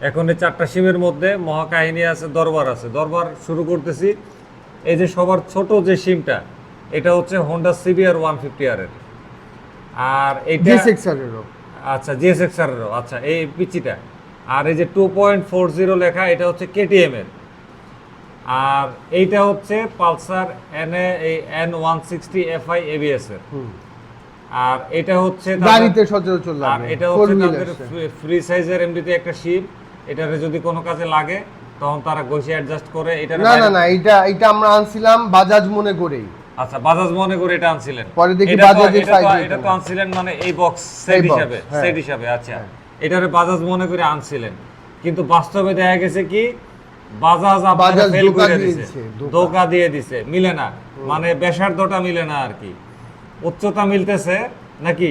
এখন এই 4টা সিমের মধ্যে মহাকাহিনী আছে, দরবার আছে। দরবার শুরু করতেছি। এই যে সবার ছোট যে সিমটা, এটা হচ্ছে হোন্ডা সিবিআর 150R এর। আর এইটা জিএসএক্সআর এরও। আচ্ছা, জিএসএক্সআর এরও। আচ্ছা, এই পিচিটা। আর এই যে 2.40 লেখা, এটা হচ্ছে কেটিএম এর। আর এইটা হচ্ছে পালসার N160 Fi ABS এর। আর এটা হচ্ছে গাড়িতে সচরাচর আর লাগে, এটা হচ্ছে তাদের ফ্রি সাইজের এমনিতে একটা শিপ। এটারে যদি কোনো কাজে লাগে তখন তারা গসি অ্যাডজাস্ট করে। এটা না, এটা আমরা আনছিলাম বাজাজ মনে করেই। আচ্ছা, বাজাজ মনে করে এটা আনছিলেন। পরে দেখি এটা তো- বাজাজের এটা তো- সাইজ এটা তো আনছিলেন মানে এই বক্স সেট হিসাবে, সেট হিসাবে। আচ্ছা, এটারে বাজাজ মনে করে আনছিলেন, কিন্তু বাস্তবে দেখা গেছে কি বাজাজ আপনারা বাজাজ ফেল ধোঁকা করে দিছে, দিয়েছে, ধোঁকা দিয়ে দিছে, মিলে না। মানে ব্যাসার্ধটা মিলে না আর কি। উচ্চতা মিলতেছে নাকি?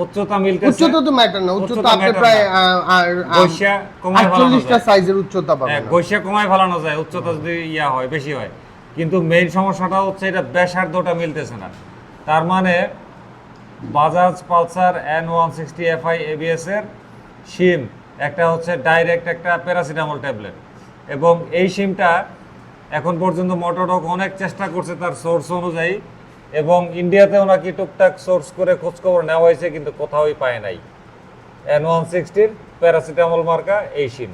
উচ্চতা মিলতেছে। উচ্চতা তো ম্যাটার না, উচ্চতা উচ্চতা আপনি matter প্রায় না। গইসা কমায় ফেলানো 48টা যায়। সাইজের উচ্চতা পাবেন। হ্যাঁ, গইসা কমায় ফেলানো যায় উচ্চতা যদি ইয়া হয়, বেশি হয়। কিন্তু মেইন সমস্যাটা হচ্ছে এটা ব্যাসার্ধটা মিলতেছে না। তার মানে Bajaj Pulsar N160 Fi ABS এর সিম একটা হচ্ছে ডাইরেক্ট একটা প্যারাসিটামল ট্যাবলেট। এবং এই সিমটা এখন পর্যন্ত মোটোটক অনেক চেষ্টা করছে তার সোর্স অনুযায়ী, এবং ইন্ডিয়াতেও নাকি টুকটাক সোর্স করে খোঁজখবর নেওয়া হয়েছে, কিন্তু কোথাওই পায় নাই। N160 প্যারাসিটামল মার্কা এই সিম।